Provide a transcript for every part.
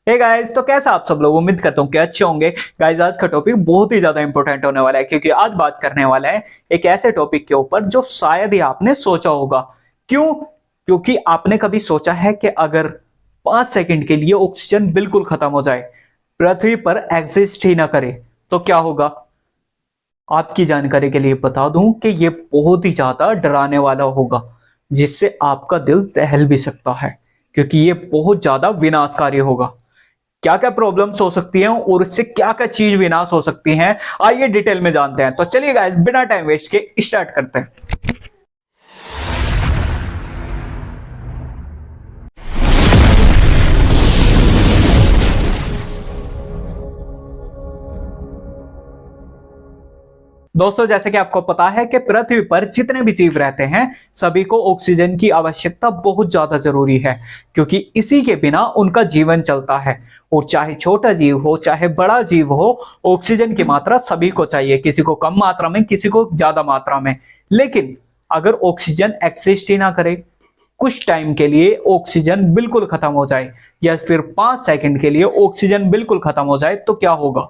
Hey guys, तो कैसा आप सब लोग। उम्मीद करता हूँ कि अच्छे होंगे। गाइस, आज का टॉपिक बहुत ही ज्यादा इंपॉर्टेंट होने वाला है, क्योंकि आज बात करने वाला है एक ऐसे टॉपिक के ऊपर जो शायद ही आपने सोचा होगा। क्यों? क्योंकि आपने कभी सोचा है कि अगर 5 सेकंड के लिए ऑक्सीजन बिल्कुल खत्म हो जाए, पृथ्वी पर एग्जिस्ट ही ना करे, तो क्या होगा? आपकी जानकारी के लिए बता दूं कि ये बहुत ही ज्यादा डराने वाला होगा, जिससे आपका दिल दहल भी सकता है, क्योंकि ये बहुत ज्यादा विनाशकारी होगा। क्या क्या प्रॉब्लम्स हो सकती हैं और इससे क्या क्या चीज विनाश हो सकती हैं, आइए डिटेल में जानते हैं। तो चलिए गाइस, बिना टाइम वेस्ट के स्टार्ट करते हैं। दोस्तों, जैसे कि आपको पता है कि पृथ्वी पर जितने भी जीव रहते हैं, सभी को ऑक्सीजन की आवश्यकता बहुत ज्यादा जरूरी है, क्योंकि इसी के बिना उनका जीवन चलता है। और चाहे छोटा जीव हो चाहे बड़ा जीव हो, ऑक्सीजन की मात्रा सभी को चाहिए, किसी को कम मात्रा में, किसी को ज्यादा मात्रा में। लेकिन अगर ऑक्सीजन एक्सिस्ट ही ना करे, कुछ टाइम के लिए ऑक्सीजन बिल्कुल खत्म हो जाए, या फिर 5 सेकंड के लिए ऑक्सीजन बिल्कुल खत्म हो जाए, तो क्या होगा?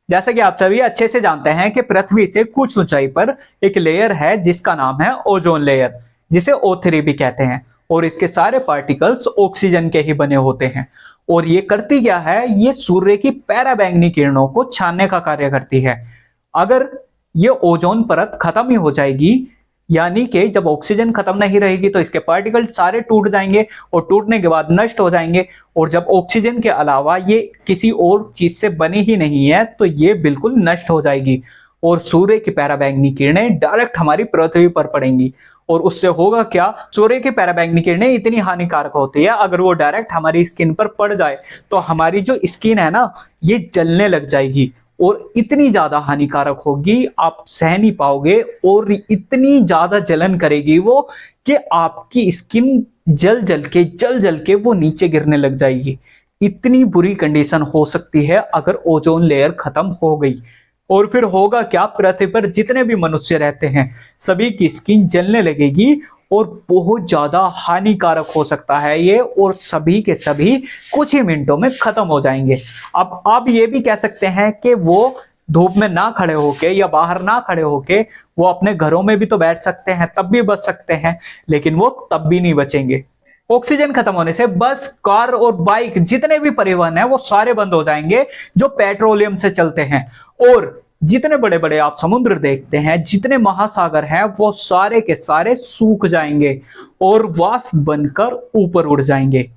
जैसा कि आप सभी अच्छे से जानते हैं कि पृथ्वी से कुछ ऊंचाई पर एक लेयर है जिसका नाम है ओजोन लेयर, जिसे O3 भी कहते हैं। और इसके सारे पार्टिकल्स ऑक्सीजन के ही बने होते हैं। और ये करती क्या है? ये सूर्य की पराबैंगनी किरणों को छानने का कार्य करती है। अगर ये ओजोन परत खत्म ही हो जाएगी, यानी कि जब ऑक्सीजन खत्म नहीं रहेगी, तो इसके पार्टिकल सारे टूट जाएंगे और टूटने के बाद नष्ट हो जाएंगे। और जब ऑक्सीजन के अलावा ये किसी और चीज से बनी ही नहीं है, तो ये बिल्कुल नष्ट हो जाएगी और सूर्य की पराबैंगनी किरणें डायरेक्ट हमारी पृथ्वी पर पड़ेंगी। और उससे होगा क्या? सूर्य की पराबैंगनी किरणें इतनी हानिकारक होती है, अगर वो डायरेक्ट हमारी स्किन पर पड़ जाए तो हमारी जो स्किन है ना, ये जलने लग जाएगी और इतनी ज्यादा हानिकारक होगी, आप सह नहीं पाओगे। और इतनी ज्यादा जलन करेगी वो कि आपकी स्किन जल जल के वो नीचे गिरने लग जाएगी। इतनी बुरी कंडीशन हो सकती है अगर ओजोन लेयर खत्म हो गई। और फिर होगा क्या? पृथ्वी पर जितने भी मनुष्य रहते हैं, सभी की स्किन जलने लगेगी और बहुत ज्यादा हानिकारक हो सकता है ये, और सभी के सभी कुछ ही मिनटों में खत्म हो जाएंगे। अब आप ये भी कह सकते हैं कि वो धूप में ना खड़े होके या बाहर ना खड़े होके वो अपने घरों में भी तो बैठ सकते हैं, तब भी बच सकते हैं, लेकिन वो तब भी नहीं बचेंगे। ऑक्सीजन खत्म होने से बस, कार और बाइक, जितने भी परिवहन है वो सारे बंद हो जाएंगे जो पेट्रोलियम से चलते हैं। और जितने बड़े बड़े आप समुद्र देखते हैं, जितने महासागर हैं, वो सारे के सारे सूख जाएंगे और वाष्प बनकर ऊपर उड़ जाएंगे।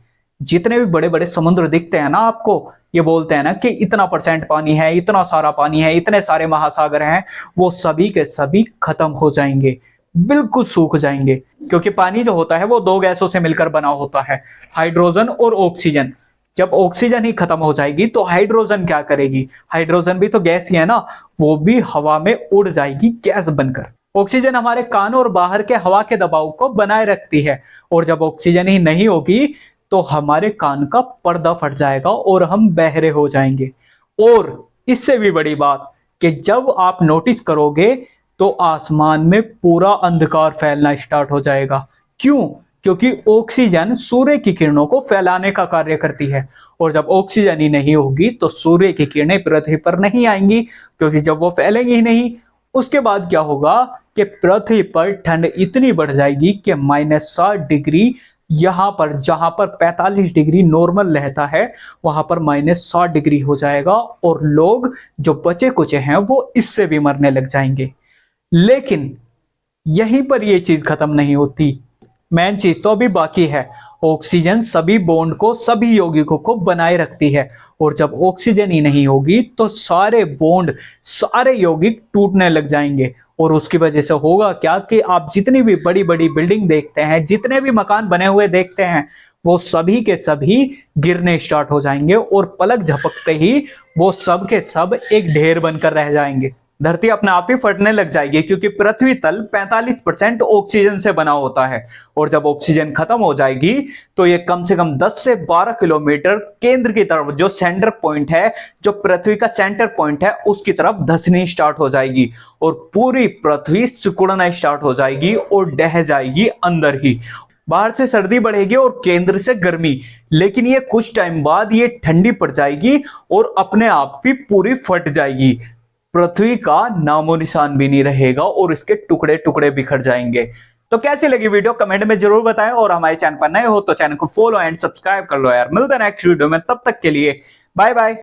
जितने भी बड़े बड़े समुद्र दिखते हैं ना आपको, ये बोलते हैं ना कि इतना % पानी है, इतना सारा पानी है, इतने सारे महासागर हैं, वो सभी के सभी खत्म हो जाएंगे, बिल्कुल सूख जाएंगे। क्योंकि पानी जो होता है वो दो गैसों से मिलकर बना होता है, हाइड्रोजन और ऑक्सीजन। जब ऑक्सीजन ही खत्म हो जाएगी तो हाइड्रोजन क्या करेगी? हाइड्रोजन भी तो गैस ही है ना, वो भी हवा में उड़ जाएगी गैस बनकर। ऑक्सीजन हमारे कान और बाहर के हवा के दबाव को बनाए रखती है, और जब ऑक्सीजन ही नहीं होगी तो हमारे कान का पर्दा फट जाएगा और हम बहरे हो जाएंगे। और इससे भी बड़ी बात कि जब आप नोटिस करोगे तो आसमान में पूरा अंधकार फैलना स्टार्ट हो जाएगा। क्यों? क्योंकि ऑक्सीजन सूर्य की किरणों को फैलाने का कार्य करती है, और जब ऑक्सीजन ही नहीं होगी तो सूर्य की किरणें पृथ्वी पर नहीं आएंगी, क्योंकि जब वो फैलेंगी ही नहीं, उसके बाद क्या होगा कि पृथ्वी पर ठंड इतनी बढ़ जाएगी कि -60 डिग्री, यहां पर जहां पर 45 डिग्री नॉर्मल रहता है, वहां पर -60 डिग्री हो जाएगा, और लोग जो बचे कुचे हैं वो इससे भी मरने लग जाएंगे। लेकिन यहीं पर यह चीज खत्म नहीं होती, मेन चीज तो अभी बाकी है। ऑक्सीजन सभी बॉन्ड को, सभी यौगिकों को बनाए रखती है, और जब ऑक्सीजन ही नहीं होगी तो सारे बॉन्ड, सारे यौगिक टूटने लग जाएंगे। और उसकी वजह से होगा क्या कि आप जितनी भी बड़ी बड़ी बिल्डिंग देखते हैं, जितने भी मकान बने हुए देखते हैं, वो सभी के सभी गिरने स्टार्ट हो जाएंगे, और पलक झपकते ही वो सब के सब एक ढेर बनकर रह जाएंगे। धरती अपने आप ही फटने लग जाएगी, क्योंकि पृथ्वी तल 45% ऑक्सीजन से बना होता है, और जब ऑक्सीजन खत्म हो जाएगी तो ये कम से कम 10 से 12 किलोमीटर केंद्र की तरफ, जो सेंटर पॉइंट है, जो पृथ्वी का सेंटर पॉइंट है, उसकी तरफ धंसनी स्टार्ट हो जाएगी, और पूरी पृथ्वी सिकुड़ना स्टार्ट हो जाएगी और ढह जाएगी अंदर ही। बाहर से सर्दी बढ़ेगी और केंद्र से गर्मी, लेकिन ये कुछ टाइम बाद ये ठंडी पड़ जाएगी और अपने आप भी पूरी फट जाएगी। पृथ्वी का नामो निशान भी नहीं रहेगा और इसके टुकड़े टुकड़े बिखर जाएंगे। तो कैसी लगी वीडियो कमेंट में जरूर बताएं, और हमारे चैनल पर नए हो तो चैनल को फॉलो एंड सब्सक्राइब कर लो यार। मिलते हैं नेक्स्ट वीडियो में, तब तक के लिए बाय बाय।